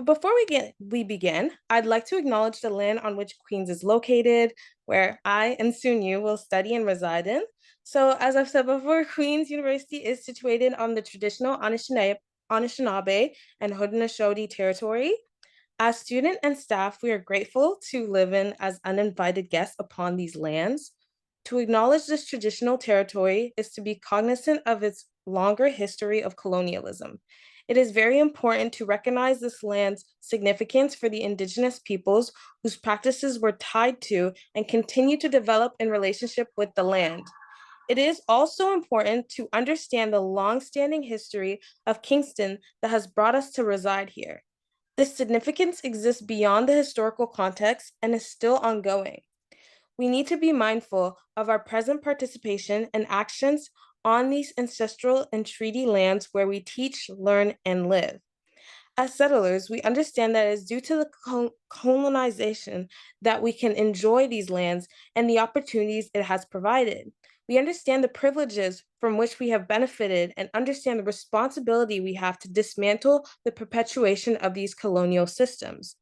But before we begin, I'd like to acknowledge the land on which Queens is located, where I and soon you will study and reside in. So, as I've said before, Queens University is situated on the traditional Anishinaabe and Haudenosaunee territory. As student and staff, we are grateful to live in as uninvited guests upon these lands. To acknowledge this traditional territory is to be cognizant of its longer history of colonialism. It is very important to recognize this land's significance for the Indigenous peoples whose practices were tied to and continue to develop in relationship with the land. It is also important to understand the long-standing history of Kingston that has brought us to reside here. This significance exists beyond the historical context and is still ongoing. We need to be mindful of our present participation and actions on these ancestral and treaty lands where we teach, learn, and live. As settlers, we understand that it is due to the colonization that we can enjoy these lands and the opportunities it has provided. We understand the privileges from which we have benefited and understand the responsibility we have to dismantle the perpetuation of these colonial systems.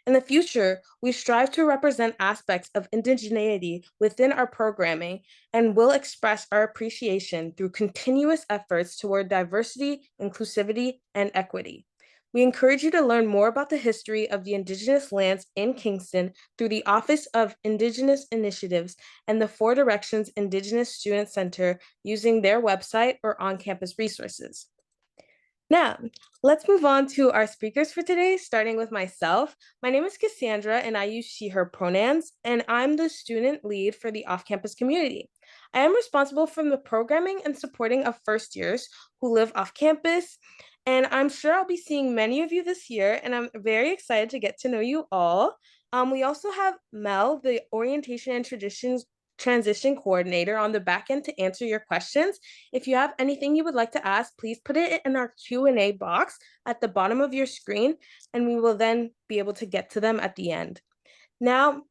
In the future, we strive to represent aspects of indigeneity within our programming and will express our appreciation through continuous efforts toward diversity, inclusivity, and equity. We encourage you to learn more about the history of the Indigenous lands in Kingston through the Office of Indigenous Initiatives and the Four Directions Indigenous Student Center using their website or on-campus resources. Now, let's move on to our speakers for today, starting with myself. My name is Cassandra, and I use she, her pronouns, and I'm the student lead for the off-campus community. I am responsible for the programming and supporting of first years who live off campus, and I'm sure I'll be seeing many of you this year, and I'm very excited to get to know you all. We also have Mel, the orientation and transition coordinator on the back end to answer your questions. If you have anything you would like to ask, please put it in our Q&A box at the bottom of your screen, and we will then be able to get to them at the end. Now,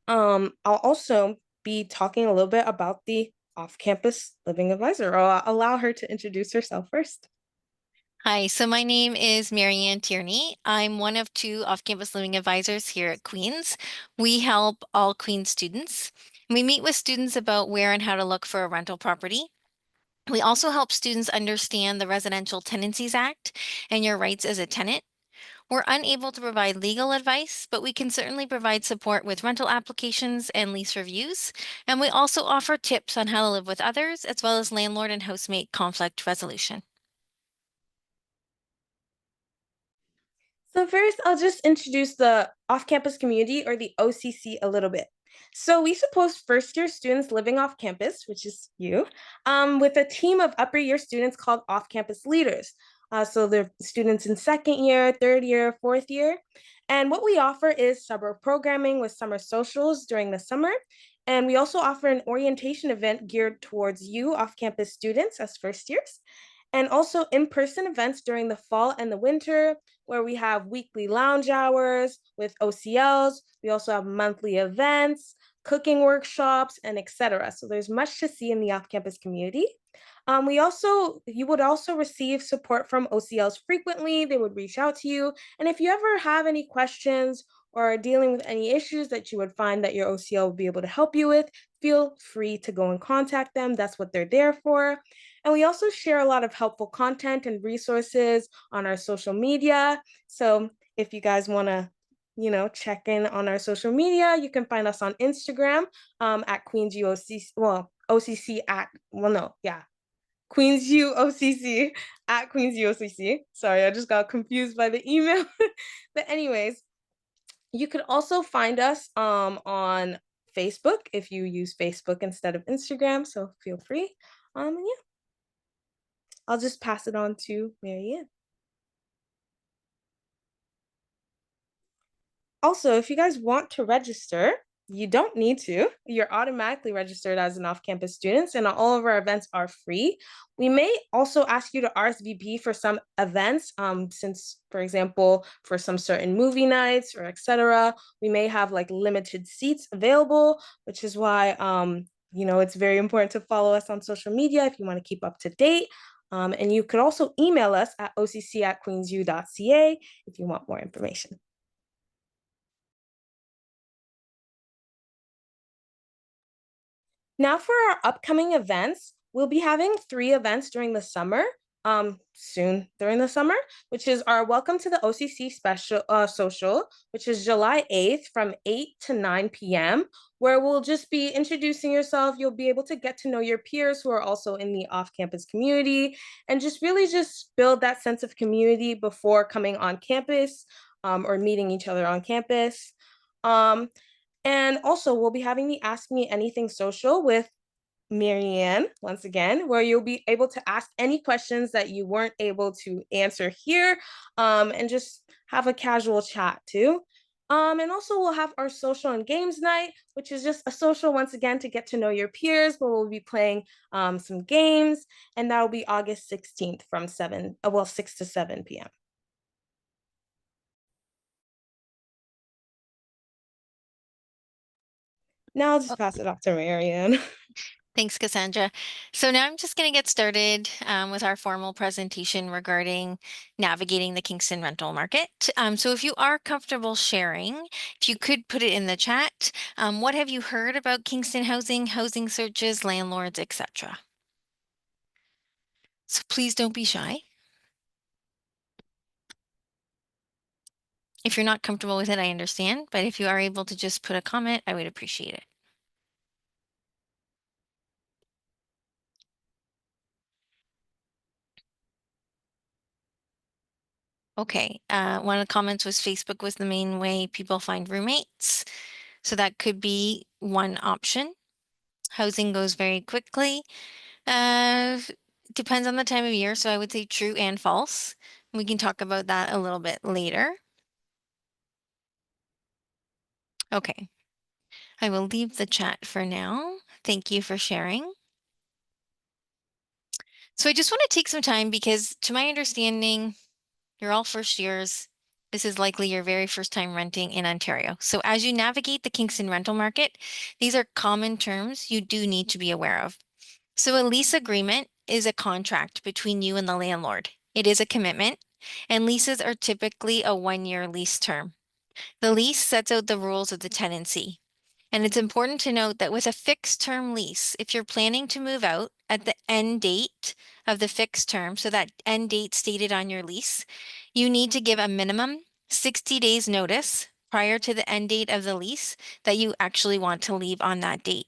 I'll also be talking a little bit about the off-campus living advisor. I'll allow her to introduce herself first. Hi, so my name is Marianne Tierney. I'm one of two off-campus living advisors here at Queens. We help all Queens students. We meet with students about where and how to look for a rental property. We also help students understand the Residential Tenancies Act and your rights as a tenant. We're unable to provide legal advice, but we can certainly provide support with rental applications and lease reviews. And we also offer tips on how to live with others, as well as landlord and housemate conflict resolution. So first, I'll just introduce the off-campus community, or the OCC, a little bit. So we support first-year students living off campus, which is you, with a team of upper year students called off-campus leaders. So they're students in second year, third year, fourth year. And what we offer is summer programming with summer socials during the summer. And we also offer an orientation event geared towards you off-campus students as first years, and also in-person events during the fall and the winter, where we have weekly lounge hours with OCLs. We also have monthly events, cooking workshops, and etc. So there's much to see in the off-campus community. You would also receive support from OCLs frequently. They would reach out to you. And if you ever have any questions or are dealing with any issues that you would find that your OCL will be able to help you with, feel free to go and contact them. That's what they're there for. And we also share a lot of helpful content and resources on our social media. So if you guys want to, check in on our social media, you can find us on Instagram at Queens UOCC, well, OCC at, well, no, yeah, Queens UOCC at Queens UOCC. Sorry, I just got confused by the email. But anyways, you could also find us on Facebook if you use Facebook instead of Instagram. So feel free. And yeah, I'll just pass it on to Marianne. Also, if you guys want to register, you don't need to. You're automatically registered as an off-campus student, and all of our events are free. We may also ask you to RSVP for some events, since, for example, for some certain movie nights or etc., we may have like limited seats available, which is why it's very important to follow us on social media if you want to keep up to date. And you could also email us at occ@queensu.ca if you want more information. Now for our upcoming events, we'll be having 3 events during the summer, soon during the summer, which is our Welcome to the OCC special social, which is July 8th from 8 to 9 p.m., where we'll just be introducing yourself. You'll be able to get to know your peers who are also in the off-campus community and just really just build that sense of community before coming on campus or meeting each other on campus. Um, and also, we'll be having the Ask Me Anything social with Marianne once again, where you'll be able to ask any questions that you weren't able to answer here, and just have a casual chat too. And also, we'll have our social and games night, which is just a social once again to get to know your peers, but we'll be playing some games, and that will be August 16th from 6 to 7 p.m. Now I'll just pass it off to Marianne. Thanks, Cassandra. So now I'm just going to get started with our formal presentation regarding navigating the Kingston rental market. So if you are comfortable sharing, if you could put it in the chat, what have you heard about Kingston housing, housing searches, landlords, etc.? So please don't be shy. If you're not comfortable with it, I understand, but if you are able to just put a comment, I would appreciate it. Okay, one of the comments was Facebook was the main way people find roommates. So that could be one option. Housing goes very quickly. Uh, depends on the time of year. So I would say true and false. We can talk about that a little bit later. Okay, I will leave the chat for now. Thank you for sharing. So I just want to take some time because to my understanding, you're all first years. This is likely your very first time renting in Ontario. So as you navigate the Kingston rental market, these are common terms you do need to be aware of. So a lease agreement is a contract between you and the landlord. It is a commitment, and leases are typically a 1-year lease term. The lease sets out the rules of the tenancy. And it's important to note that with a fixed term lease, if you're planning to move out at the end date of the fixed term, so that end date stated on your lease, you need to give a minimum 60 days notice prior to the end date of the lease that you actually want to leave on that date.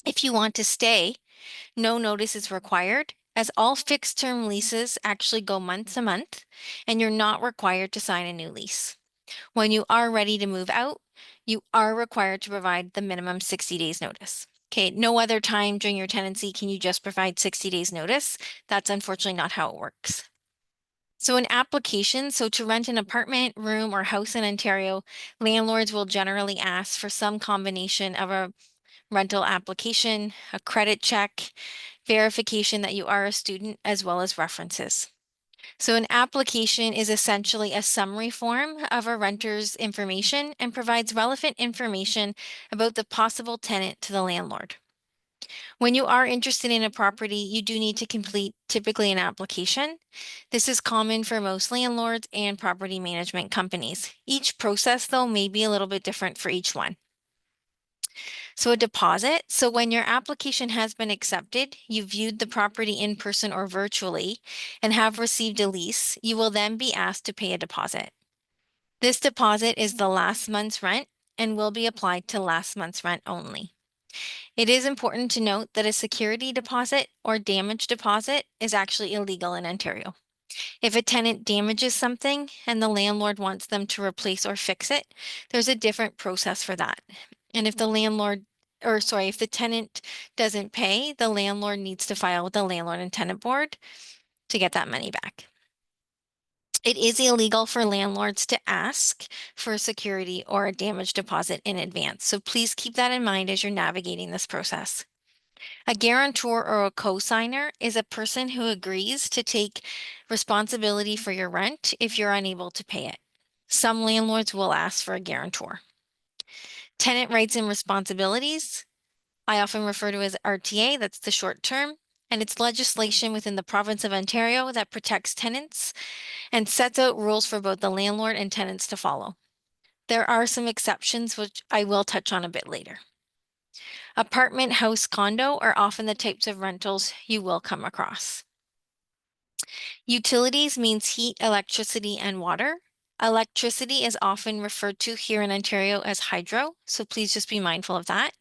If you want to stay, no notice is required, as all fixed term leases actually go month to month, and you're not required to sign a new lease. When you are ready to move out, you are required to provide the minimum 60 days notice. Okay, no other time during your tenancy can you just provide 60 days notice. That's unfortunately not how it works. So an application, so to rent an apartment, room, or house in Ontario, landlords will generally ask for some combination of a rental application, a credit check, verification that you are a student, as well as references. So an application is essentially a summary form of a renter's information and provides relevant information about the possible tenant to the landlord. When you are interested in a property, you do need to complete typically an application. This is common for most landlords and property management companies. Each process, though, may be a little bit different for each one. So a deposit. So when your application has been accepted, you viewed the property in person or virtually and have received a lease, you will then be asked to pay a deposit. This deposit is the last month's rent and will be applied to last month's rent only. It is important to note that a security deposit or damage deposit is actually illegal in Ontario. If a tenant damages something and the landlord wants them to replace or fix it, there's a different process for that. And if if the tenant doesn't pay, the landlord needs to file with the landlord and tenant board to get that money back. It is illegal for landlords to ask for a security or a damage deposit in advance. So please keep that in mind as you're navigating this process. A guarantor or a co-signer is a person who agrees to take responsibility for your rent if you're unable to pay it. Some landlords will ask for a guarantor. Tenant rights and responsibilities, I often refer to as RTA, that's the short term. and it's legislation within the province of Ontario that protects tenants and sets out rules for both the landlord and tenants to follow. There are some exceptions, which I will touch on a bit later. Apartment, house, condo are often the types of rentals you will come across. Utilities means heat, electricity, and water. Electricity is often referred to here in Ontario as hydro, so please just be mindful of that.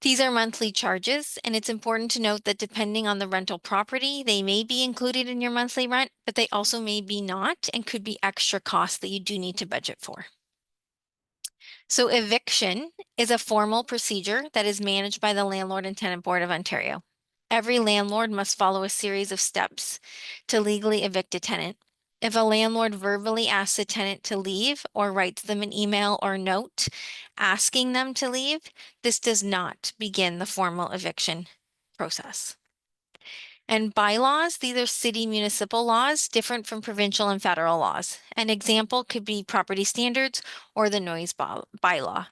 These are monthly charges, and it's important to note that depending on the rental property, they may be included in your monthly rent, but they also may be not and could be extra costs that you do need to budget for. So eviction is a formal procedure that is managed by the Landlord and Tenant Board of Ontario. Every landlord must follow a series of steps to legally evict a tenant. If a landlord verbally asks a tenant to leave or writes them an email or note asking them to leave, this does not begin the formal eviction process. And bylaws, these are city municipal laws, different from provincial and federal laws. An example could be property standards or the noise bylaw.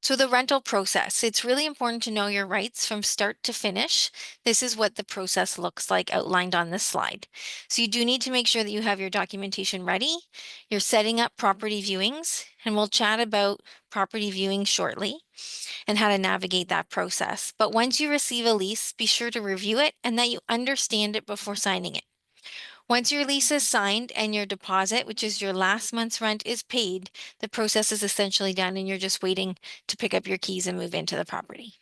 So the rental process, it's really important to know your rights from start to finish. This is what the process looks like outlined on this slide. So you do need to make sure that you have your documentation ready. You're setting up property viewings, and we'll chat about property viewing shortly and how to navigate that process. But once you receive a lease, be sure to review it and that you understand it before signing it. Once your lease is signed and your deposit, which is your last month's rent, is paid, the process is essentially done and you're just waiting to pick up your keys and move into the property.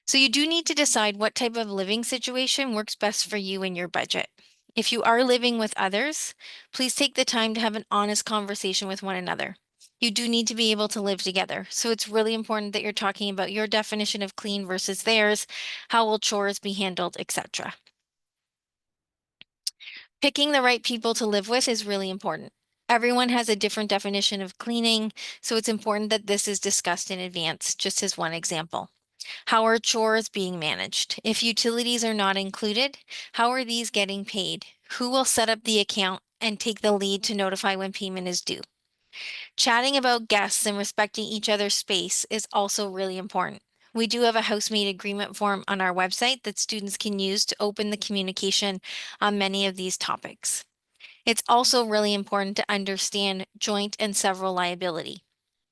So you do need to decide what type of living situation works best for you and your budget. If you are living with others, please take the time to have an honest conversation with one another. You do need to be able to live together. So it's really important that you're talking about your definition of clean versus theirs, how will chores be handled, etc. Picking the right people to live with is really important. Everyone has a different definition of cleaning, so it's important that this is discussed in advance, just as one example. How are chores being managed? If utilities are not included, how are these getting paid? Who will set up the account and take the lead to notify when payment is due? Chatting about guests and respecting each other's space is also really important. We do have a housemate agreement form on our website that students can use to open the communication on many of these topics. It's also really important to understand joint and several liability.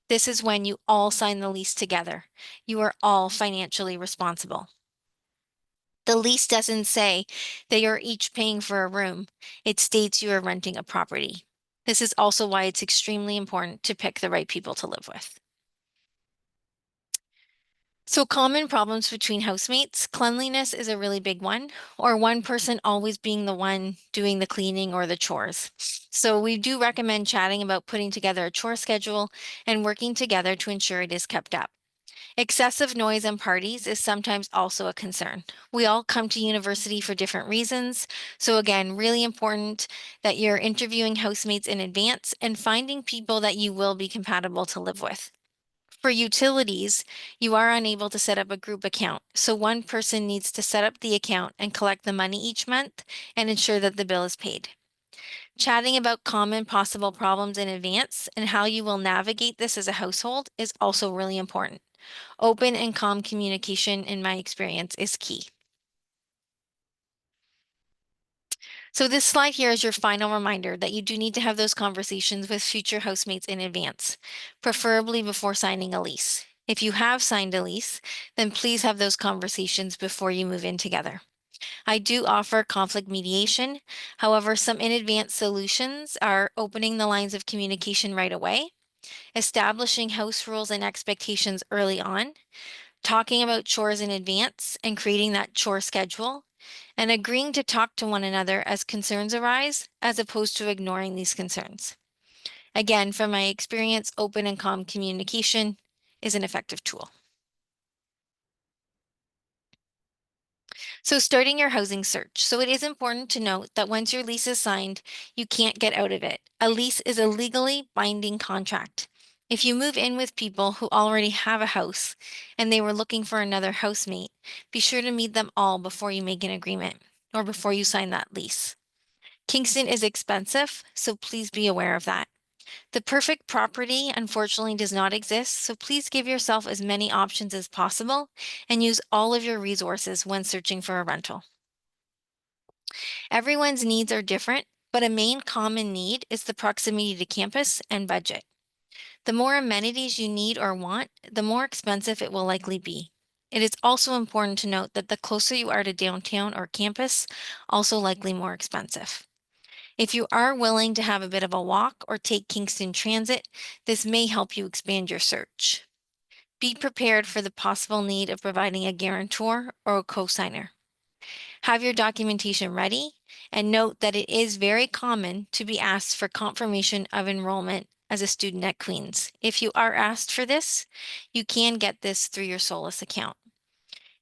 This is when you all sign the lease together. You are all financially responsible. The lease doesn't say that you're each paying for a room. It states you are renting a property. This is also why it's extremely important to pick the right people to live with. So common problems between housemates, cleanliness is a really big one, or one person always being the one doing the cleaning or the chores. So we do recommend chatting about putting together a chore schedule and working together to ensure it is kept up. Excessive noise and parties is sometimes also a concern. We all come to university for different reasons. So again, really important that you're interviewing housemates in advance and finding people that you will be compatible to live with. For utilities, you are unable to set up a group account. So one person needs to set up the account and collect the money each month and ensure that the bill is paid. Chatting about common possible problems in advance and how you will navigate this as a household is also really important. Open and calm communication, in my experience, is key. So this slide here is your final reminder that you do need to have those conversations with future housemates in advance, preferably before signing a lease. If you have signed a lease, then please have those conversations before you move in together. I do offer conflict mediation. However, some in advance solutions are opening the lines of communication right away, establishing house rules and expectations early on, talking about chores in advance and creating that chore schedule, and agreeing to talk to one another as concerns arise, as opposed to ignoring these concerns. Again, from my experience, open and calm communication is an effective tool. So starting your housing search. So it is important to note that once your lease is signed, you can't get out of it. A lease is a legally binding contract. If you move in with people who already have a house and they were looking for another housemate, be sure to meet them all before you make an agreement or before you sign that lease. Kingston is expensive, so please be aware of that. The perfect property unfortunately does not exist, so please give yourself as many options as possible and use all of your resources when searching for a rental. Everyone's needs are different, but a main common need is the proximity to campus and budget. The more amenities you need or want, the more expensive it will likely be. It is also important to note that the closer you are to downtown or campus, also likely more expensive. If you are willing to have a bit of a walk or take Kingston Transit, this may help you expand your search. Be prepared for the possible need of providing a guarantor or a cosigner. Have your documentation ready and note that it is very common to be asked for confirmation of enrollment as a student at Queen's. If you are asked for this, you can get this through your Solus account.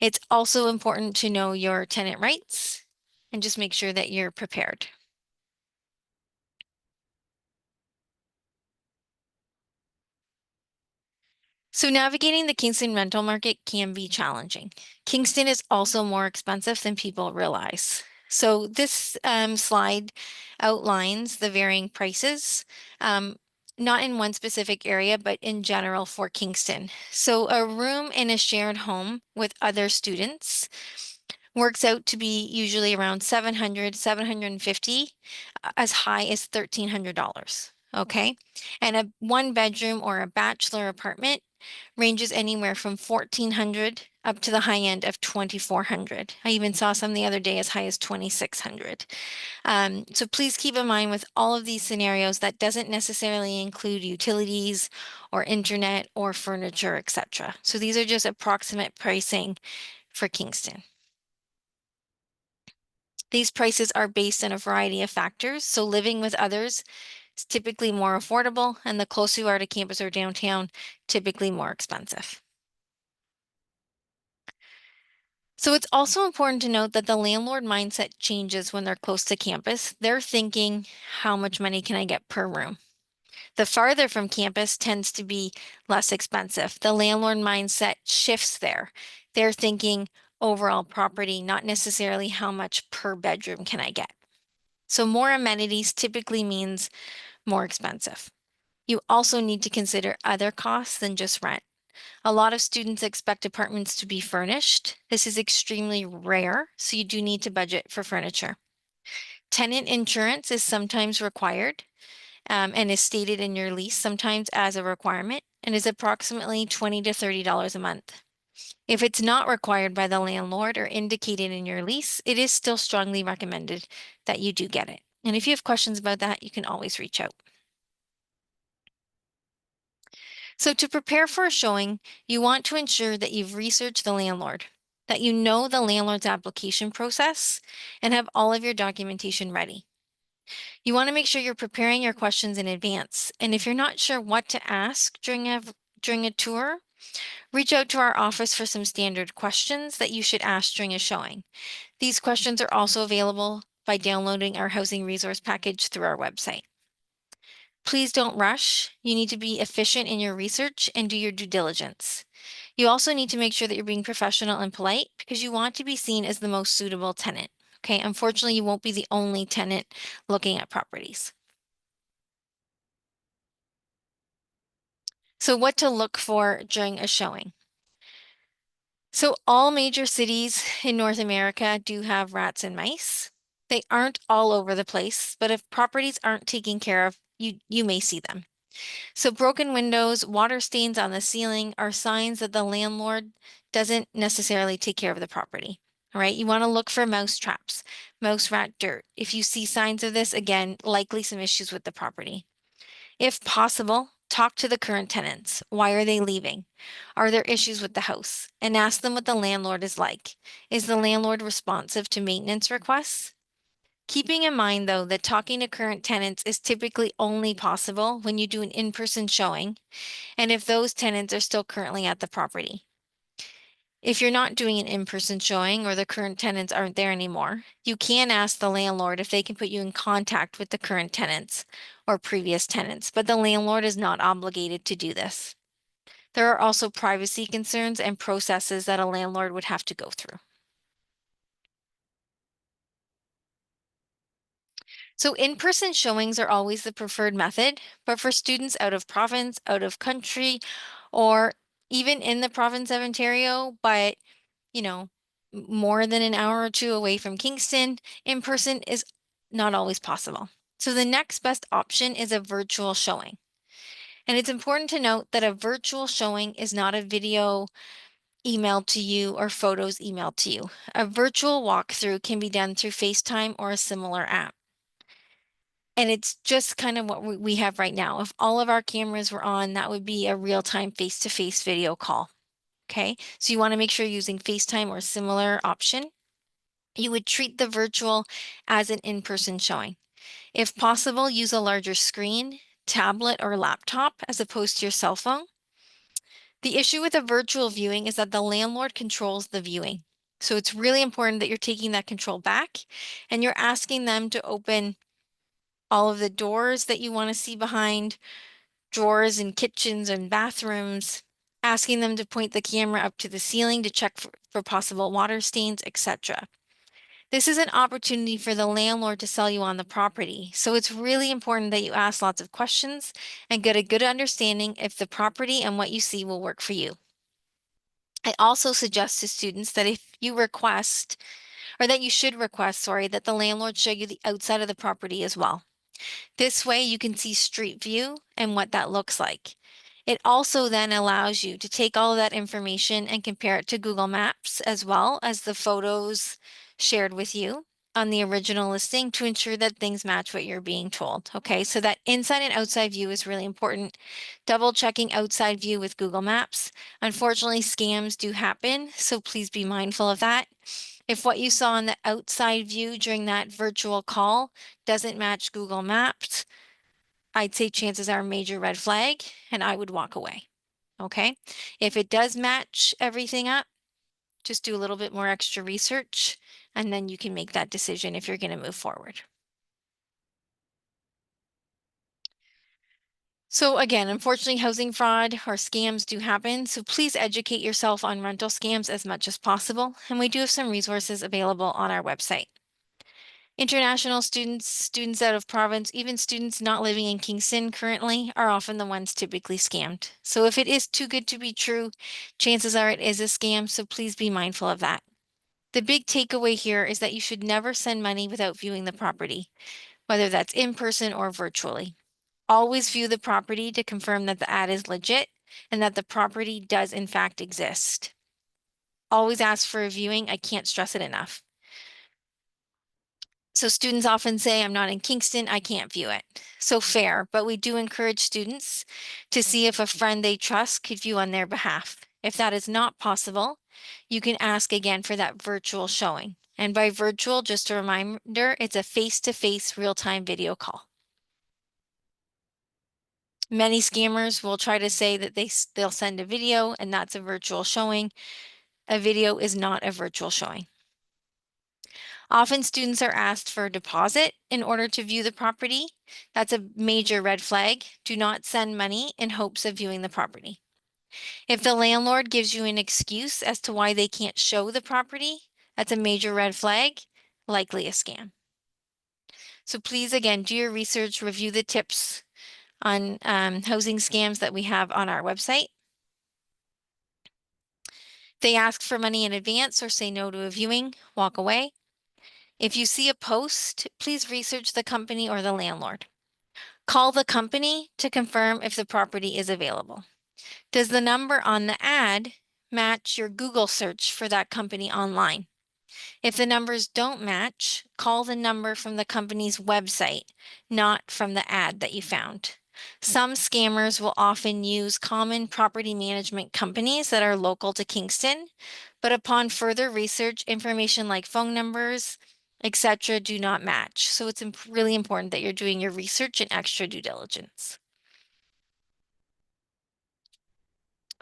It's also important to know your tenant rights and just make sure that you're prepared. So navigating the Kingston rental market can be challenging. Kingston is also more expensive than people realize. So this slide outlines the varying prices, not in one specific area, but in general for Kingston. So a room in a shared home with other students works out to be usually around $700, $750, as high as $1,300. Okay. And a one bedroom or a bachelor apartment ranges anywhere from 1,400 up to the high end of 2,400. I even saw some the other day as high as 2,600. So please keep in mind with all of these scenarios, that doesn't necessarily include utilities or internet or furniture, etc. So these are just approximate pricing for Kingston. These prices are based on a variety of factors. So living with others is typically more affordable, and the closer you are to campus or downtown, typically more expensive. So it's also important to note that the landlord mindset changes when they're close to campus. They're thinking, how much money can I get per room? The farther from campus tends to be less expensive. The landlord mindset shifts there. They're thinking overall property, not necessarily how much per bedroom can I get. So more amenities typically means more expensive. You also need to consider other costs than just rent. A lot of students expect apartments to be furnished. This is extremely rare, so you do need to budget for furniture. Tenant insurance is sometimes required and is stated in your lease sometimes as a requirement and is approximately $20 to $30 a month. If it's not required by the landlord or indicated in your lease, it is still strongly recommended that you do get it. And if you have questions about that, you can always reach out. So to prepare for a showing, you want to ensure that you've researched the landlord, that you know the landlord's application process, and have all of your documentation ready. You want to make sure you're preparing your questions in advance. And if you're not sure what to ask during a tour, reach out to our office for some standard questions that you should ask during a showing. These questions are also available by downloading our housing resource package through our website. Please don't rush. You need to be efficient in your research and do your due diligence. You also need to make sure that you're being professional and polite because you want to be seen as the most suitable tenant. Okay, unfortunately, you won't be the only tenant looking at properties. So what to look for during a showing? So all major cities in North America do have rats and mice. They aren't all over the place, but if properties aren't taken care of, you may see them. So broken windows, water stains on the ceiling are signs that the landlord doesn't necessarily take care of the property. All right, you want to look for mouse traps, mouse rat dirt. If you see signs of this, again, likely some issues with the property. If possible, talk to the current tenants. Why are they leaving? Are there issues with the house? And ask them what the landlord is like. Is the landlord responsive to maintenance requests? Keeping in mind, though, that talking to current tenants is typically only possible when you do an in-person showing, and if those tenants are still currently at the property. If you're not doing an in-person showing or the current tenants aren't there anymore, you can ask the landlord if they can put you in contact with the current tenants or previous tenants, but the landlord is not obligated to do this. There are also privacy concerns and processes that a landlord would have to go through. So in-person showings are always the preferred method, but for students out of province, out of country, or even in the province of Ontario, but you know, more than an hour or two away from Kingston, in person is not always possible. So the next best option is a virtual showing. And it's important to note that a virtual showing is not a video emailed to you or photos emailed to you. A virtual walkthrough can be done through FaceTime or a similar app. And it's just kind of what we have right now. If all of our cameras were on, that would be a real-time face-to-face video call. Okay, so you want to make sure you're using FaceTime or a similar option. You would treat the virtual as an in-person showing. If possible, use a larger screen, tablet, or laptop as opposed to your cell phone. The issue with a virtual viewing is that the landlord controls the viewing. So it's really important that you're taking that control back and you're asking them to open all of the doors that you want to see behind, drawers and kitchens and bathrooms, asking them to point the camera up to the ceiling to check for possible water stains, etc. This is an opportunity for the landlord to sell you on the property. So it's really important that you ask lots of questions and get a good understanding if the property and what you see will work for you. I also suggest to students that if you request, or that you should request, sorry, that the landlord show you the outside of the property as well. This way you can see street view and what that looks like. It also then allows you to take all of that information and compare it to Google Maps as well as the photos shared with you on the original listing to ensure that things match what you're being told. Okay, so that inside and outside view is really important. Double checking outside view with Google Maps. Unfortunately, scams do happen, so please be mindful of that. If what you saw on the outside view during that virtual call doesn't match Google Maps, I'd say chances are a major red flag and I would walk away. Okay. If it does match everything up, just do a little bit more extra research and then you can make that decision if you're going to move forward. So again, unfortunately, housing fraud or scams do happen. So please educate yourself on rental scams as much as possible. And we do have some resources available on our website. International students, students out of province, even students not living in Kingston currently are often the ones typically scammed. So if it is too good to be true, chances are it is a scam, so please be mindful of that. The big takeaway here is that you should never send money without viewing the property, whether that's in person or virtually. Always view the property to confirm that the ad is legit and that the property does in fact exist. Always ask for a viewing. I can't stress it enough. So students often say, I'm not in Kingston, I can't view it. So fair, but we do encourage students to see if a friend they trust could view on their behalf. If that is not possible, you can ask again for that virtual showing. And by virtual, just a reminder, it's a face-to-face real-time video call. Many scammers will try to say that they'll send a video and that's a virtual showing. A video is not a virtual showing. Often students are asked for a deposit in order to view the property. That's a major red flag. Do not send money in hopes of viewing the property. If the landlord gives you an excuse as to why they can't show the property, that's a major red flag, likely a scam. So please, again, do your research, review the tips on housing scams that we have on our website. They ask for money in advance or say no to a viewing, walk away. If you see a post, please research the company or the landlord. Call the company to confirm if the property is available. Does the number on the ad match your Google search for that company online? If the numbers don't match, call the number from the company's website, not from the ad that you found. Some scammers will often use common property management companies that are local to Kingston, but upon further research, information like phone numbers, etc., do not match. So it's really important that you're doing your research and extra due diligence.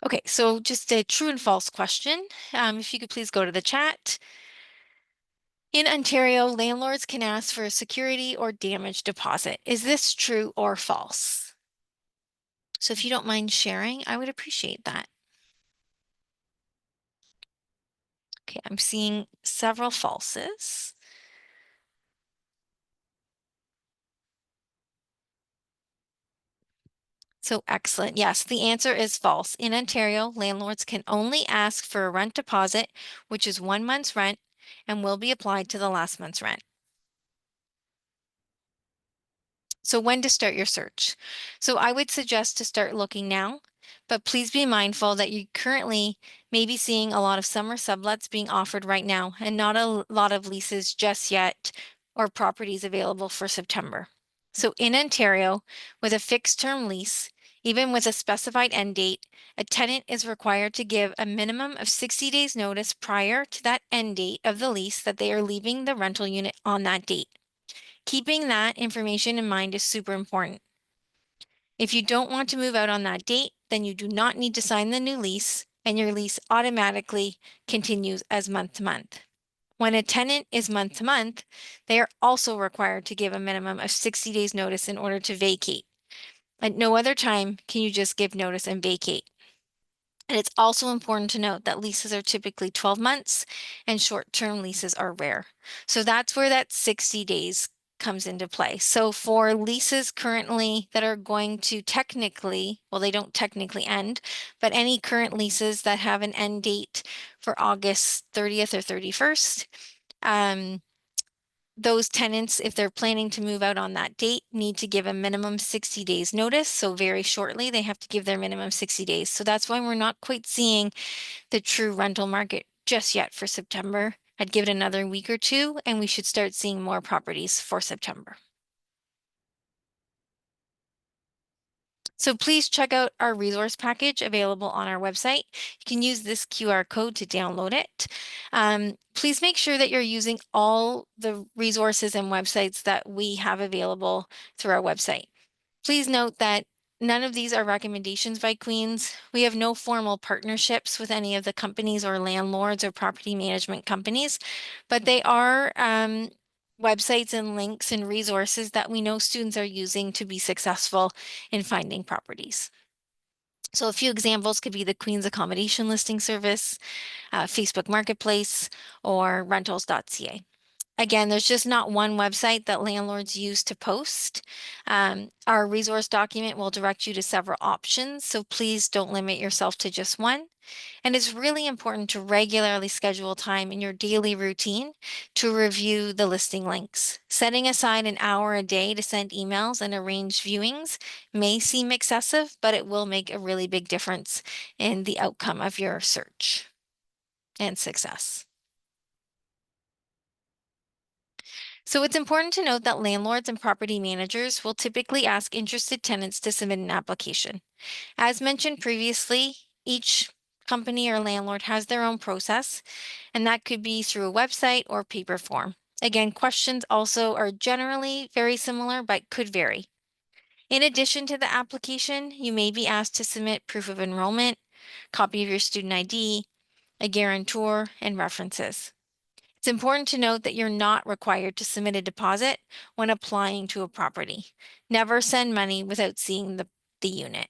Okay, so just a true and false question. If you could please go to the chat. In Ontario, landlords can ask for a security or damage deposit. Is this true or false? So if you don't mind sharing, I would appreciate that. Okay, I'm seeing several falses. So excellent. Yes, the answer is false. In Ontario, landlords can only ask for a rent deposit, which is 1 month's rent, and will be applied to the last month's rent. So when to start your search? So I would suggest to start looking now, but please be mindful that you currently may be seeing a lot of summer sublets being offered right now and not a lot of leases just yet or properties available for September. So in Ontario, with a fixed term lease, even with a specified end date, a tenant is required to give a minimum of 60 days notice prior to that end date of the lease that they are leaving the rental unit on that date. Keeping that information in mind is super important. If you don't want to move out on that date, then you do not need to sign the new lease and your lease automatically continues as month to month. When a tenant is month to month, they are also required to give a minimum of 60 days notice in order to vacate. At no other time can you just give notice and vacate. And it's also important to note that leases are typically 12 months and short-term leases are rare. So that's where that 60 days comes into play. So for leases currently that are going to technically, well, they don't technically end, but any current leases that have an end date for August 30th or 31st, those tenants, if they're planning to move out on that date, need to give a minimum 60 days notice. So very shortly, they have to give their minimum 60 days. So that's why we're not quite seeing the true rental market just yet for September. I'd give it another week or two, and we should start seeing more properties for September. So please check out our resource package available on our website. You can use this QR code to download it. Please make sure that you're using all the resources and websites that we have available through our website. Please note that none of these are recommendations by Queens. We have no formal partnerships with any of the companies or landlords or property management companies, but they are websites and links and resources that we know students are using to be successful in finding properties. So a few examples could be the Queens Accommodation Listing Service, Facebook Marketplace, or rentals.ca. Again, there's just not one website that landlords use to post. Our resource document will direct you to several options, so please don't limit yourself to just one. And it's really important to regularly schedule time in your daily routine to review the listing links. Setting aside an hour a day to send emails and arrange viewings may seem excessive, but it will make a really big difference in the outcome of your search and success. So it's important to note that landlords and property managers will typically ask interested tenants to submit an application. As mentioned previously, each company or landlord has their own process, and that could be through a website or paper form. Again, questions also are generally very similar, but could vary. In addition to the application, you may be asked to submit proof of enrollment, copy of your student ID, a guarantor, and references. It's important to note that you're not required to submit a deposit when applying to a property. Never send money without seeing the unit.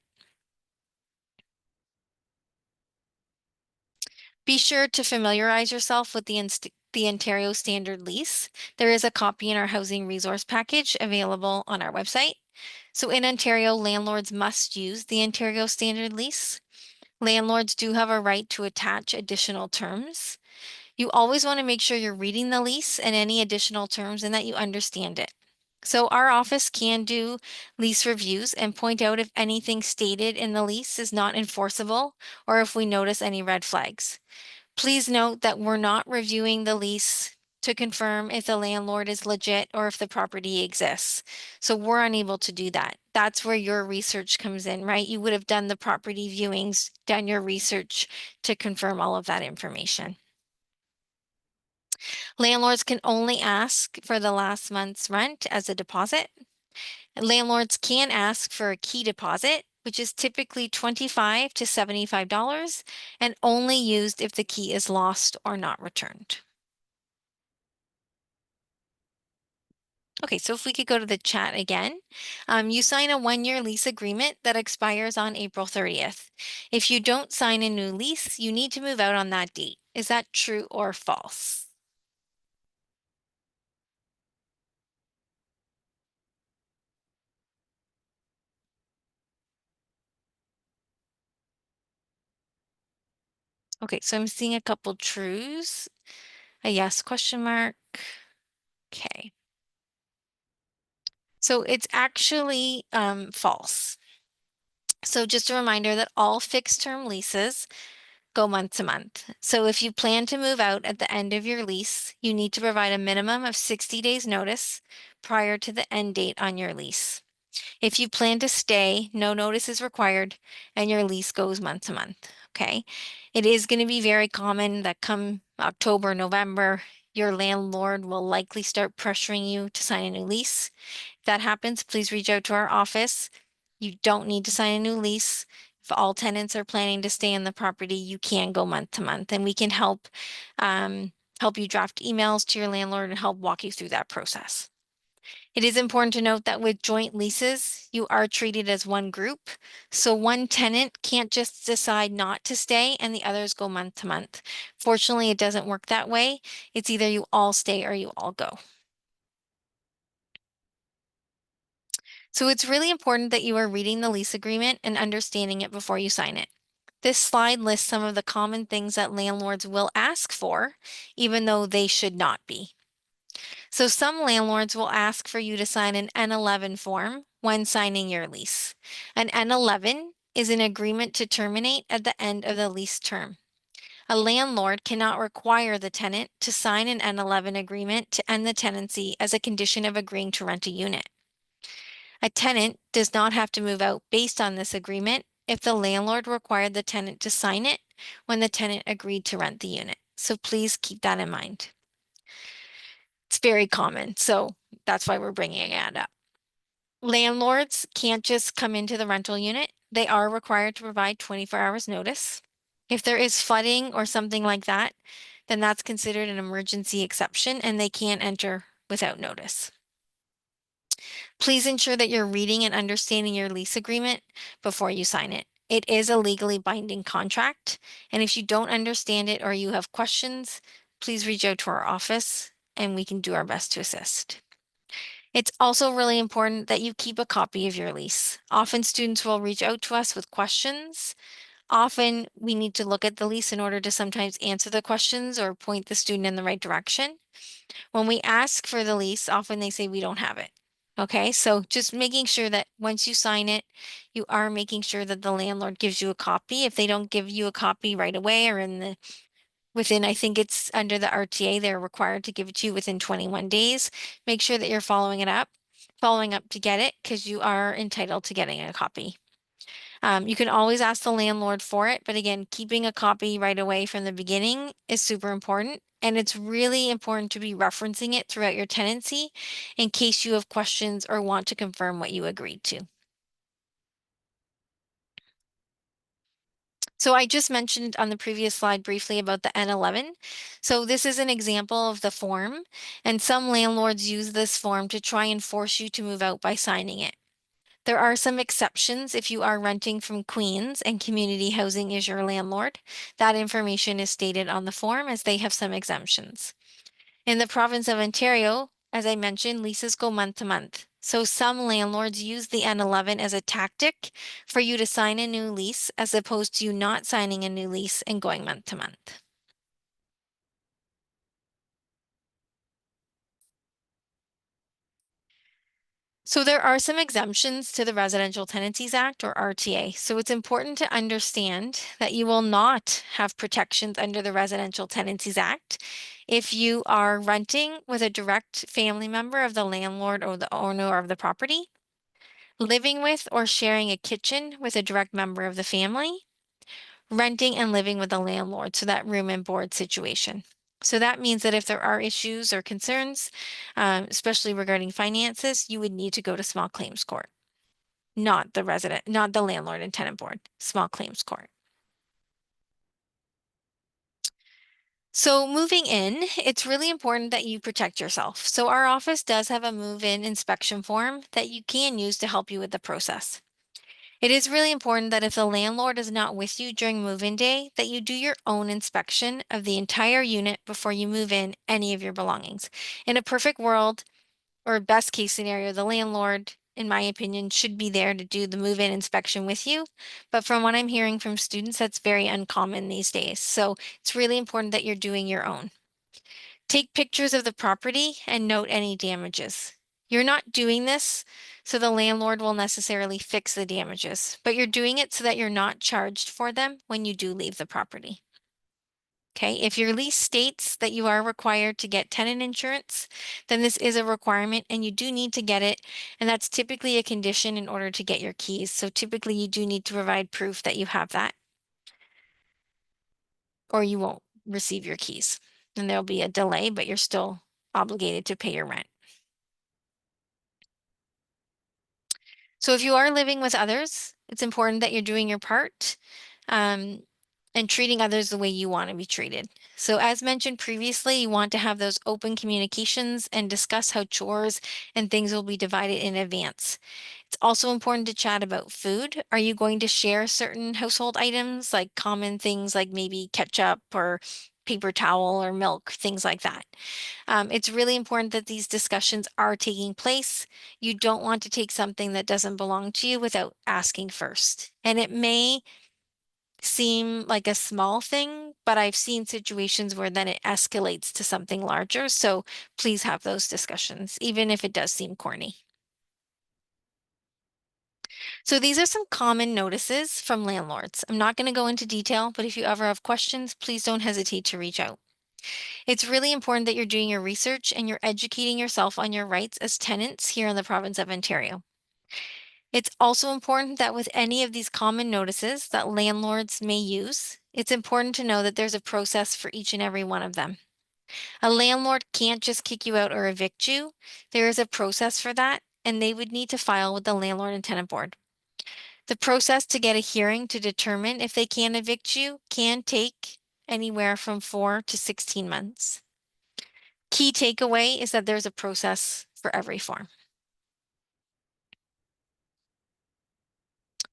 Be sure to familiarize yourself with the Ontario Standard Lease. There is a copy in our housing resource package available on our website. So in Ontario, landlords must use the Ontario Standard Lease. Landlords do have a right to attach additional terms. You always want to make sure you're reading the lease and any additional terms and that you understand it. So our office can do lease reviews and point out if anything stated in the lease is not enforceable or if we notice any red flags. Please note that we're not reviewing the lease to confirm if the landlord is legit or if the property exists. So we're unable to do that. That's where your research comes in, right? You would have done the property viewings, done your research to confirm all of that information. Landlords can only ask for the last month's rent as a deposit. Landlords can ask for a key deposit, which is typically $25 to $75 and only used if the key is lost or not returned. Okay, so if we could go to the chat again, you sign a 1-year lease agreement that expires on April 30th. If you don't sign a new lease, you need to move out on that date. Is that true or false? Okay, so I'm seeing a couple trues. A yes question mark. Okay. So it's actually false. So just a reminder that all fixed term leases go month to month. So if you plan to move out at the end of your lease, you need to provide a minimum of 60 days notice prior to the end date on your lease. If you plan to stay, no notice is required and your lease goes month to month. Okay. It is going to be very common that come October, November, your landlord will likely start pressuring you to sign a new lease. If that happens, please reach out to our office. You don't need to sign a new lease. If all tenants are planning to stay in the property, you can go month to month, and we can help you draft emails to your landlord and help walk you through that process. It is important to note that with joint leases, you are treated as one group. So one tenant can't just decide not to stay and the others go month to month. Fortunately, it doesn't work that way. It's either you all stay or you all go. So it's really important that you are reading the lease agreement and understanding it before you sign it. This slide lists some of the common things that landlords will ask for, even though they should not be. So some landlords will ask for you to sign an N11 form when signing your lease. An N11 is an agreement to terminate at the end of the lease term. A landlord cannot require the tenant to sign an N11 agreement to end the tenancy as a condition of agreeing to rent a unit. A tenant does not have to move out based on this agreement if the landlord required the tenant to sign it when the tenant agreed to rent the unit. So please keep that in mind. It's very common, so that's why we're bringing it up. Landlords can't just come into the rental unit. They are required to provide 24 hours notice. If there is flooding or something like that, then that's considered an emergency exception and they can't enter without notice. Please ensure that you're reading and understanding your lease agreement before you sign it. It is a legally binding contract, and if you don't understand it or you have questions, please reach out to our office and we can do our best to assist. It's also really important that you keep a copy of your lease. Often students will reach out to us with questions. Often we need to look at the lease in order to sometimes answer the questions or point the student in the right direction. When we ask for the lease, often they say we don't have it. Okay, so just making sure that once you sign it, you are making sure that the landlord gives you a copy. If they don't give you a copy right away or within, I think it's under the RTA, they're required to give it to you within 21 days. Make sure that you're following up to get it because you are entitled to getting a copy. You can always ask the landlord for it, but again, keeping a copy right away from the beginning is super important. And it's really important to be referencing it throughout your tenancy in case you have questions or want to confirm what you agreed to. So I just mentioned on the previous slide briefly about the N11. So this is an example of the form, and some landlords use this form to try and force you to move out by signing it. There are some exceptions if you are renting from Queens and community housing is your landlord. That information is stated on the form as they have some exemptions. In the province of Ontario, as I mentioned, leases go month to month. So some landlords use the N11 as a tactic for you to sign a new lease as opposed to you not signing a new lease and going month to month. So there are some exemptions to the Residential Tenancies Act or RTA. So it's important to understand that you will not have protections under the Residential Tenancies Act if you are renting with a direct family member of the landlord or the owner of the property, living with or sharing a kitchen with a direct member of the family, renting and living with a landlord, so that room and board situation. So that means that if there are issues or concerns, especially regarding finances, you would need to go to small claims court, not the landlord and tenant board, small claims court. So moving in, it's really important that you protect yourself. So our office does have a move-in inspection form that you can use to help you with the process. It is really important that if the landlord is not with you during move-in day, that you do your own inspection of the entire unit before you move in any of your belongings. In a perfect world, or best case scenario, the landlord in my opinion, should be there to do the move-in inspection with you. But from what I'm hearing from students, that's very uncommon these days. So it's really important that you're doing your own. Take pictures of the property and note any damages. You're not doing this so the landlord will necessarily fix the damages, but you're doing it so that you're not charged for them when you do leave the property. Okay, if your lease states that you are required to get tenant insurance, then this is a requirement and you do need to get it. And that's typically a condition in order to get your keys. So typically you do need to provide proof that you have that, or you won't receive your keys. And there'll be a delay, but you're still obligated to pay your rent. So if you are living with others, it's important that you're doing your part. And treating others the way you want to be treated. So as mentioned previously, you want to have those open communications and discuss how chores and things will be divided in advance. It's also important to chat about food. Are you going to share certain household items, like common things like maybe ketchup or paper towel or milk, things like that? It's really important that these discussions are taking place. You don't want to take something that doesn't belong to you without asking first. And it may seem like a small thing, but I've seen situations where then it escalates to something larger. So please have those discussions, even if it does seem corny. So these are some common notices from landlords. I'm not going to go into detail, but if you ever have questions, please don't hesitate to reach out. It's really important that you're doing your research and you're educating yourself on your rights as tenants here in the province of Ontario. It's also important that with any of these common notices that landlords may use, it's important to know that there's a process for each and every one of them. A landlord can't just kick you out or evict you. There is a process for that, and they would need to file with the landlord and tenant board. The process to get a hearing to determine if they can evict you can take anywhere from 4 to 16 months. Key takeaway is that there's a process for every form.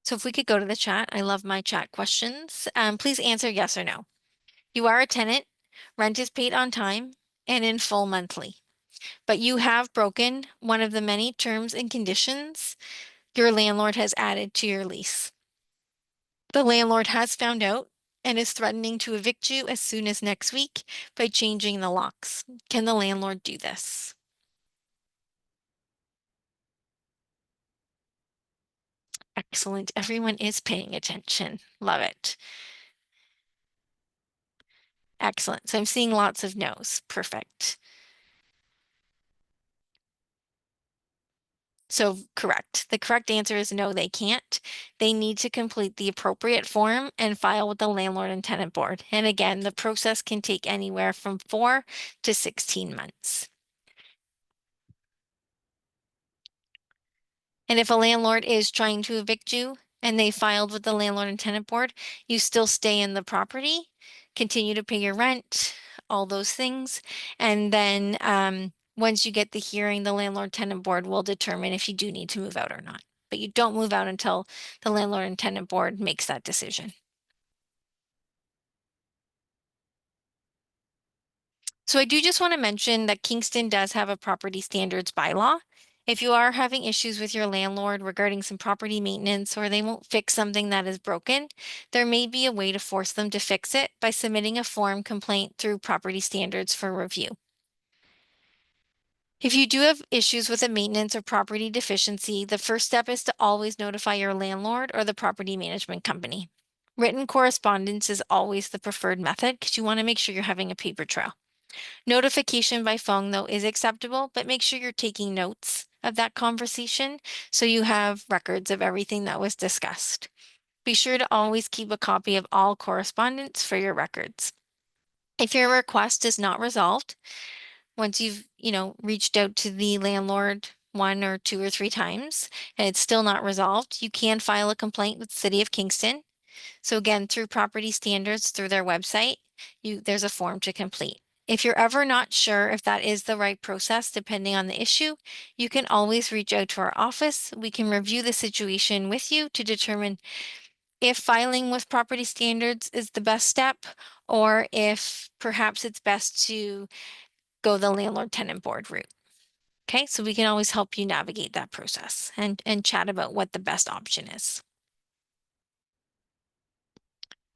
So if we could go to the chat, I love my chat questions. Please answer yes or no. You are a tenant, rent is paid on time and in full monthly, but you have broken one of the many terms and conditions your landlord has added to your lease. The landlord has found out and is threatening to evict you as soon as next week by changing the locks. Can the landlord do this? Excellent. Everyone is paying attention. Love it. Excellent. So I'm seeing lots of no's. Perfect. So correct. The correct answer is no, they can't. They need to complete the appropriate form and file with the landlord and tenant board. And again, the process can take anywhere from 4 to 16 months. And if a landlord is trying to evict you and they filed with the landlord and tenant board, you still stay in the property, continue to pay your rent, all those things. And then once you get the hearing, the landlord tenant board will determine if you do need to move out or not. But you don't move out until the landlord and tenant board makes that decision. So I do just want to mention that Kingston does have a property standards bylaw. If you are having issues with your landlord regarding some property maintenance or they won't fix something that is broken, there may be a way to force them to fix it by submitting a form complaint through property standards for review. If you do have issues with a maintenance or property deficiency, the first step is to always notify your landlord or the property management company. Written correspondence is always the preferred method because you want to make sure you're having a paper trail. Notification by phone, though, is acceptable, but make sure you're taking notes of that conversation so you have records of everything that was discussed. Be sure to always keep a copy of all correspondence for your records. If your request is not resolved, once you've, reached out to the landlord 1 or 2 or 3 times and it's still not resolved, you can file a complaint with the City of Kingston. So again, through property standards, through their website, there's a form to complete. If you're ever not sure if that is the right process, depending on the issue, you can always reach out to our office. We can review the situation with you to determine if filing with property standards is the best step, or if perhaps it's best to go the landlord tenant board route. Okay, so we can always help you navigate that process and chat about what the best option is.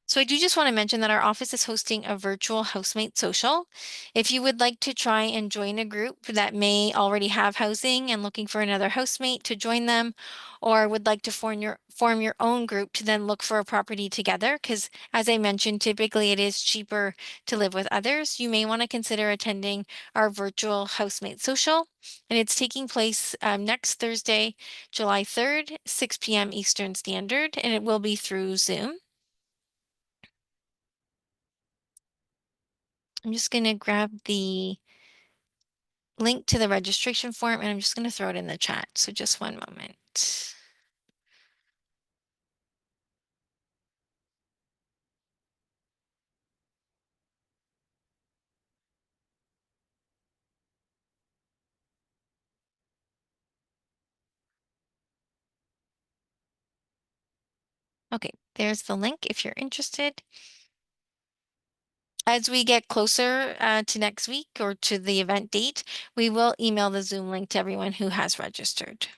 So I do just want to mention that our office is hosting a virtual housemate social. If you would like to try and join a group that may already have housing and looking for another housemate to join them, or would like to form your own group to then look for a property together, because as I mentioned, typically it is cheaper to live with others, you may want to consider attending our virtual housemate social. And it's taking place next Thursday, July 3rd, 6 p.m. Eastern Standard, and it will be through Zoom. I'm just going to grab the link to the registration form and I'm just going to throw it in the chat. So just one moment. Okay, there's the link if you're interested. As we get closer to next week or to the event date, we will email the Zoom link to everyone who has registered.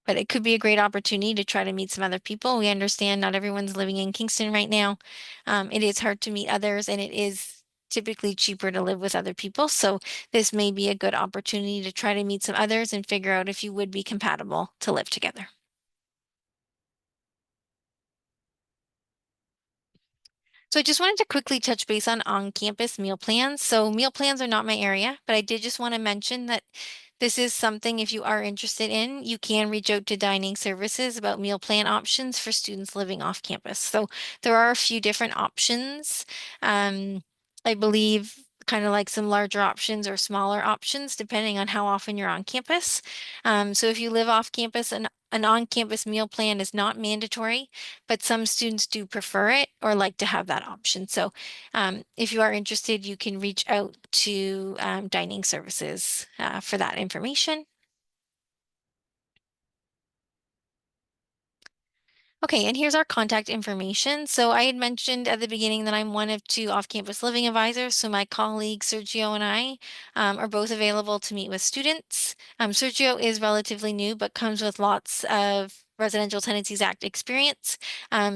But it could be a great opportunity to try to meet some other people. We understand not everyone's living in Kingston right now. It is hard to meet others and it is typically cheaper to live with other people. So this may be a good opportunity to try to meet some others and figure out if you would be compatible to live together. So I just wanted to quickly touch base on-campus meal plans. So meal plans are not my area, but I did just want to mention that this is something if you are interested in, you can reach out to dining services about meal plan options for students living off campus. So there are a few different options. I believe kind of like some larger options or smaller options, depending on how often you're on campus. So if you live off campus, an on-campus meal plan is not mandatory, but some students do prefer it or like to have that option. So if you are interested, you can reach out to dining services for that information. Okay, and here's our contact information. So I had mentioned at the beginning that I'm one of two off-campus living advisors. So my colleague Sergio and I are both available to meet with students. Sergio is relatively new, but comes with lots of Residential Tenancies Act experience.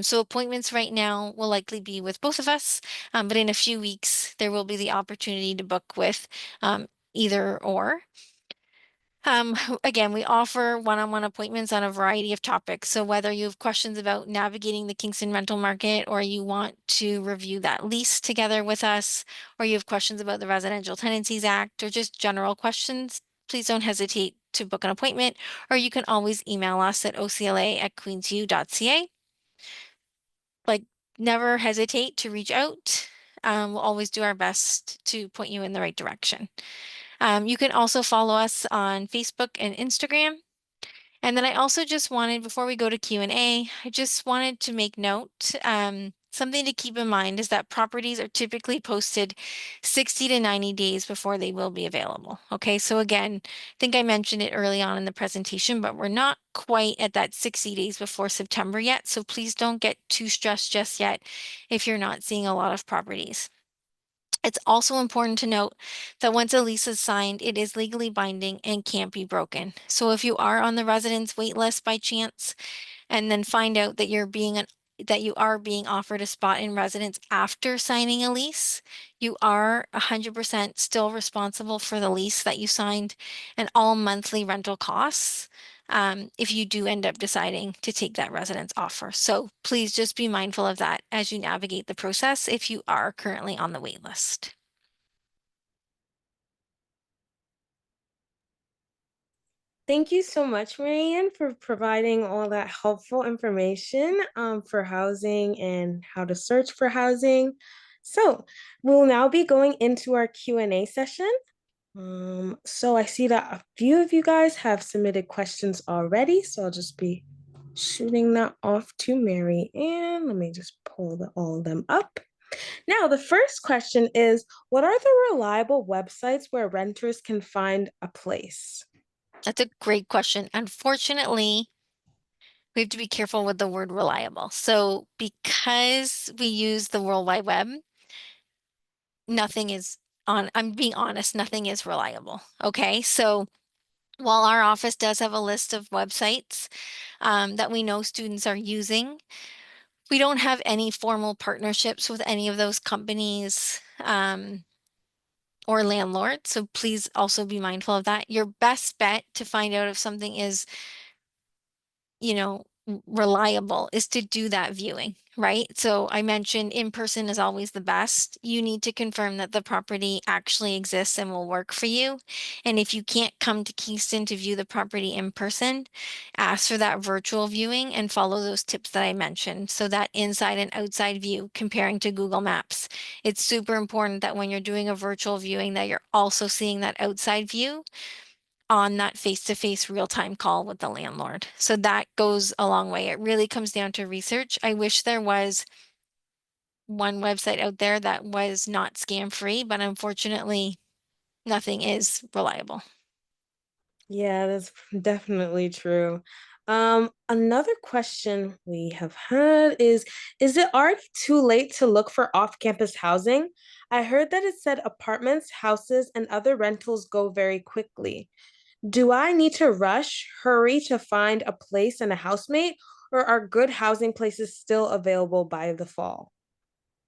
So appointments right now will likely be with both of us, but in a few weeks, there will be the opportunity to book with either or. Again, we offer one-on-one appointments on a variety of topics. So whether you have questions about navigating the Kingston rental market, or you want to review that lease together with us, or you have questions about the Residential Tenancies Act, or just general questions, please don't hesitate to book an appointment, or you can always email us at ocla@queensu.ca. Like, never hesitate to reach out. We'll always do our best to point you in the right direction. You can also follow us on Facebook and Instagram. And then I also just wanted, before we go to Q&A, I just wanted to make note, something to keep in mind is that properties are typically posted 60 to 90 days before they will be available. Okay, so again, I think I mentioned it early on in the presentation, but we're not quite at that 60 days before September yet. So please don't get too stressed just yet if you're not seeing a lot of properties. It's also important to note that once a lease is signed, it is legally binding and can't be broken. So if you are on the residence wait list by chance and then find out that that you are being offered a spot in residence after signing a lease, you are 100% still responsible for the lease that you signed and all monthly rental costs if you do end up deciding to take that residence offer. So please just be mindful of that as you navigate the process if you are currently on the wait list. Thank you so much, Marianne, for providing all that helpful information for housing and how to search for housing. So we'll now be going into our Q&A session. So I see that a few of you guys have submitted questions already, so I'll just be shooting that off to Mary Ann. Let me just pull all of them up. Now, the first question is, what are the reliable websites where renters can find a place? That's a great question. Unfortunately, we have to be careful with the word reliable. So because we use the World Wide Web, nothing is I'm being honest, nothing is reliable. Okay. So while our office does have a list of websites that we know students are using, we don't have any formal partnerships with any of those companies or landlords. So please also be mindful of that. Your best bet to find out if something is, reliable is to do that viewing, right? So I mentioned in person is always the best. You need to confirm that the property actually exists and will work for you. And if you can't come to Kingston to view the property in person, ask for that virtual viewing and follow those tips that I mentioned. So that inside and outside view comparing to Google Maps. It's super important that when you're doing a virtual viewing that you're also seeing that outside view on that face-to-face real-time call with the landlord. So that goes a long way. It really comes down to research. I wish there was one website out there that was not scam-free, but unfortunately, nothing is reliable. Yeah, that's definitely true. Another question we have had is it already too late to look for off-campus housing? I heard that it said apartments, houses, and other rentals go very quickly. Do I need to rush, hurry to find a place and a housemate, or are good housing places still available by the fall?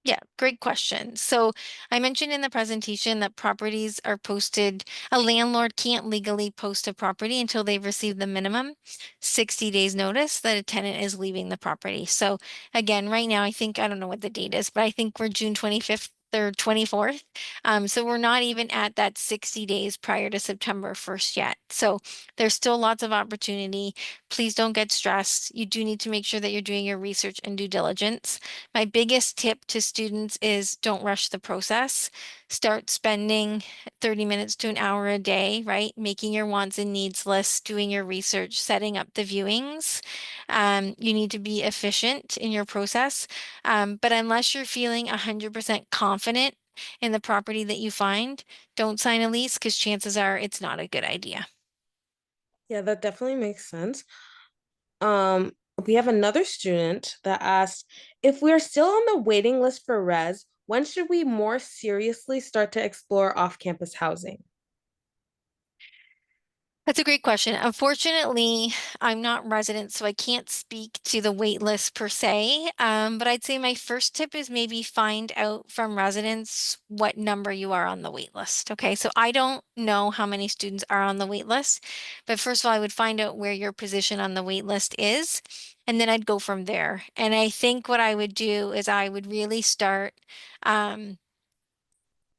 Yeah, great question. So I mentioned in the presentation that properties are posted, a landlord can't legally post a property until they've received the minimum 60 days notice that a tenant is leaving the property. So again, right now, I don't know what the date is, but I think we're June 25th or 24th. So we're not even at that 60 days prior to September 1st yet. So there's still lots of opportunity. Please don't get stressed. You do need to make sure that you're doing your research and due diligence. My biggest tip to students is don't rush the process. Start spending 30 minutes to an hour a day, right? Making your wants and needs list, doing your research, setting up the viewings. You need to be efficient in your process. But unless you're feeling 100% confident in the property that you find, don't sign a lease because chances are it's not a good idea. Yeah, that definitely makes sense. Um, we have another student that asked if we are still on the waiting list for res, when should we more seriously start to explore off-campus housing? That's a great question. Unfortunately, I'm not resident, so I can't speak to the wait list per se. But I'd say my first tip is maybe find out from residents what number you are on the wait list. Okay, so I don't know how many students are on the wait list, but first of all, I would find out where your position on the wait list is, and then I'd go from there. And I think what I would do is I would really start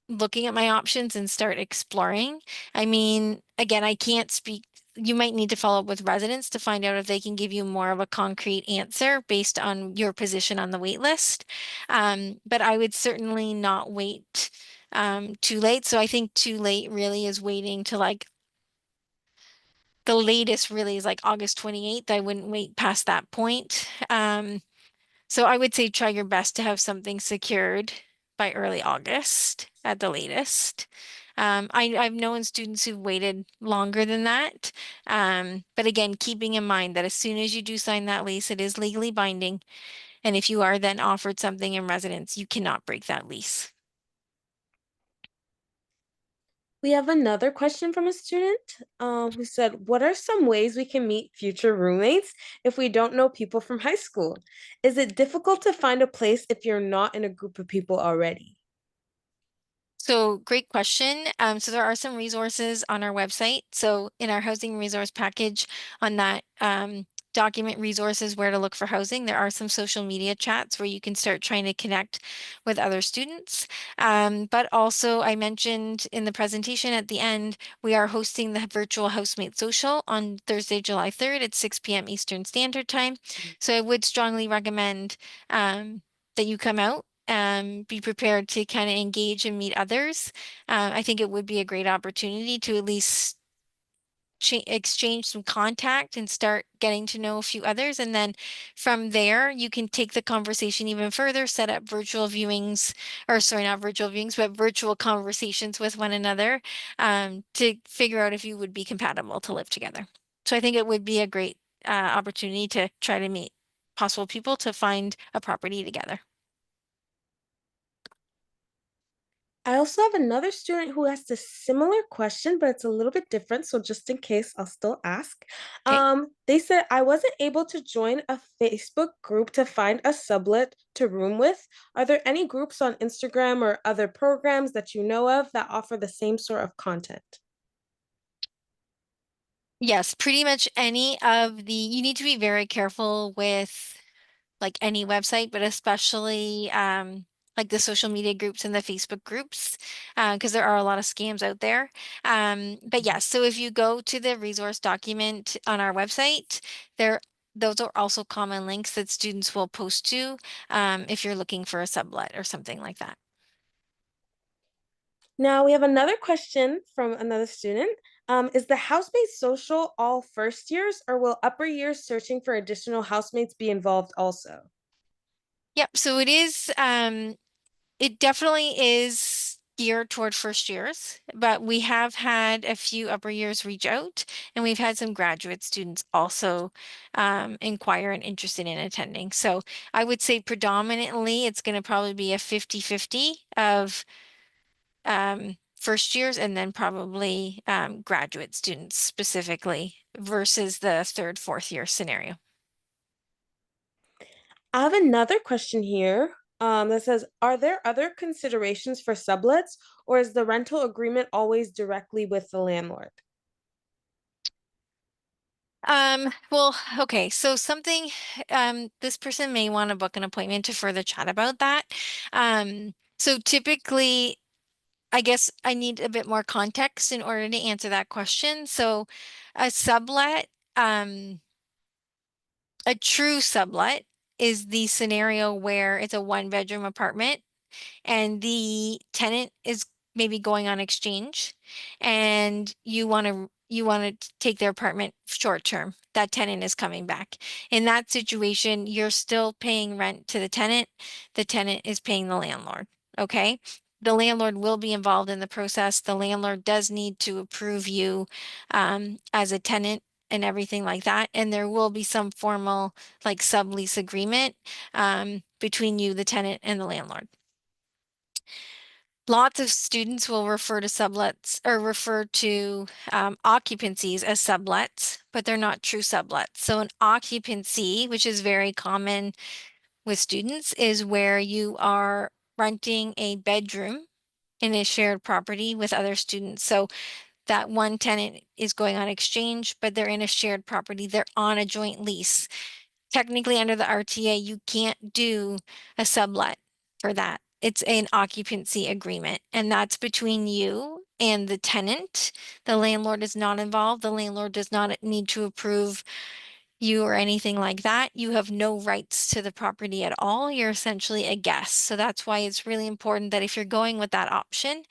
looking at my options and start exploring. I mean, again, I can't speak. You might need to follow up with residents to find out if they can give you more of a concrete answer based on your position on the wait list. But I would certainly not wait too late. So I think too late really is waiting to like the latest really is like August 28th. I wouldn't wait past that point. So I would say try your best to have something secured by early August at the latest. I've known students who've waited longer than that. But again, keeping in mind that as soon as you do sign that lease, it is legally binding. And if you are then offered something in residence, you cannot break that lease. We have another question from a student who said, what are some ways we can meet future roommates if we don't know people from high school? Is it difficult to find a place if you're not in a group of people already? So great question. So there are some resources on our website. So in our housing resource package on that document resources where to look for housing, there are some social media chats where you can start trying to connect with other students. But also I mentioned in the presentation at the end, we are hosting the virtual housemate social on Thursday, July 3rd at 6 p.m. Eastern Standard Time. So I would strongly recommend that you come out, be prepared to kind of engage and meet others. I think it would be a great opportunity to at least exchange some contact and start getting to know a few others. And then from there, you can take the conversation even further, set up virtual viewings, or sorry, not virtual viewings, but virtual conversations with one another to figure out if you would be compatible to live together. So I think it would be a great opportunity to try to meet possible people to find a property together. I also have another student who asked a similar question, but it's a little bit different. So just in case, I'll still ask. Okay. They said I wasn't able to join a Facebook group to find a sublet to room with. Are there any groups on Instagram or other programs that you know of that offer the same sort of content? Yes, pretty much any of you need to be very careful with like any website, but especially like the social media groups and the Facebook groups, because there are a lot of scams out there. But yes, so if you go to the resource document on our website, there those are also common links that students will post to if you're looking for a sublet or something like that. Now we have another question from another student. Is the housemates social all first years, or will upper years searching for additional housemates be involved also? Yep, so it definitely is geared toward first years, but we have had a few upper years reach out, and we've had some graduate students also inquire and interested in attending. So I would say predominantly it's going to probably be a 50-50 of first years and then probably graduate students specifically versus the third, fourth year scenario. I have another question here that says, are there other considerations for sublets, or is the rental agreement always directly with the landlord? Well, okay, so something, this person may want to book an appointment to further chat about that. So typically, I guess I need a bit more context in order to answer that question. So a sublet, um, a true sublet is the scenario where it's a one-bedroom apartment and the tenant is maybe going on exchange and you want to take their apartment short term. That tenant is coming back. In that situation, you're still paying rent to the tenant. The tenant is paying the landlord. Okay? The landlord will be involved in the process. The landlord does need to approve you as a tenant and everything like that. And there will be some formal like sublease agreement between you, the tenant, and the landlord. Lots of students will refer to sublets or refer to occupancies as sublets, but they're not true sublets. So an occupancy, which is very common with students, is where you are renting a bedroom in a shared property with other students. So that one tenant is going on exchange, but they're in a shared property. They're on a joint lease. Technically, under the RTA, you can't do a sublet for that. It's an occupancy agreement, and that's between you and the tenant. The landlord is not involved. The landlord does not need to approve you or anything like that. You have no rights to the property at all. You're essentially a guest. So that's why it's really important that if you're going with that option,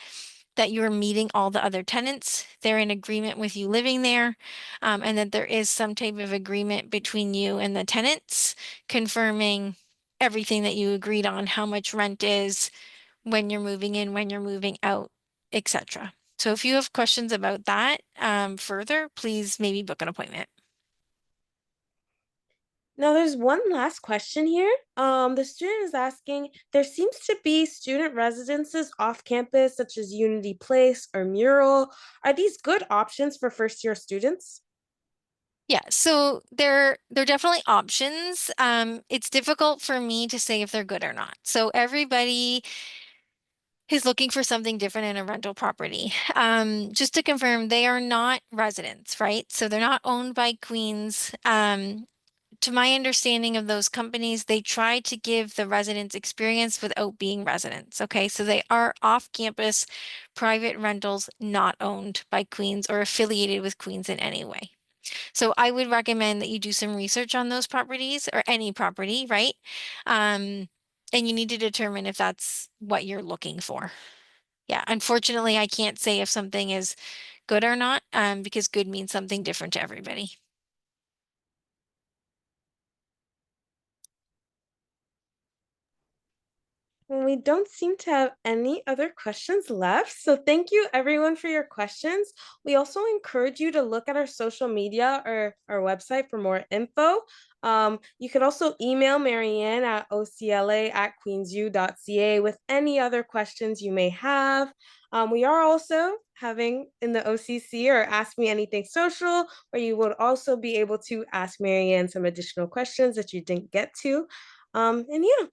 that you're meeting all the other tenants, they're in agreement with you living there, and that there is some type of agreement between you and the tenants confirming everything that you agreed on, how much rent is, when you're moving in, when you're moving out, etc. So if you have questions about that further, please maybe book an appointment. Now, there's one last question here. The student is asking, there seems to be student residences off campus, such as Unity Place or Mural. Are these good options for first year students? Yeah, so they're definitely options. It's difficult for me to say if they're good or not. So everybody is looking for something different in a rental property. Just to confirm, they are not residents, right? So they're not owned by Queens. To my understanding of those companies, they try to give the residents experience without being residents. Okay, so they are off-campus private rentals not owned by Queens or affiliated with Queens in any way. So I would recommend that you do some research on those properties or any property, right? Um, and you need to determine if that's what you're looking for. Yeah, unfortunately, I can't say if something is good or not, because good means something different to everybody. Well, we don't seem to have any other questions left. So thank you everyone for your questions. We also encourage you to look at our social media or our website for more info. You can also email Marianne at ocla@queensu.ca with any other questions you may have. We are also having in the OCC or Ask Me Anything social, where you would also be able to ask Marianne some additional questions that you didn't get to. And yeah,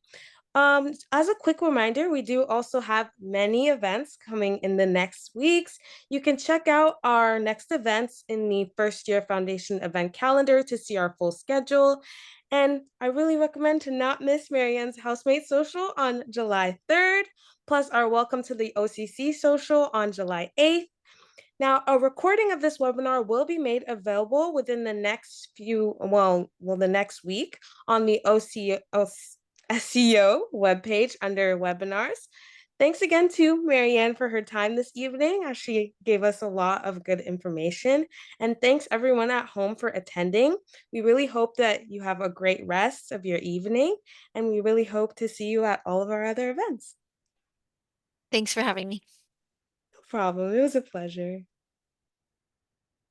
as a quick reminder, we do also have many events coming in the next weeks. You can check out our next events in the first year foundation event calendar to see our full schedule. And I really recommend to not miss Marianne's housemate social on July 3rd, plus our welcome to the OCC social on July 8th. Now, a recording of this webinar will be made available within the next the next week on the SEO webpage under webinars. Thanks again to Marianne for her time this evening, as she gave us a lot of good information. And thanks everyone at home for attending. We really hope that you have a great rest of your evening, and we really hope to see you at all of our other events. Thanks for having me. No problem. It was a pleasure.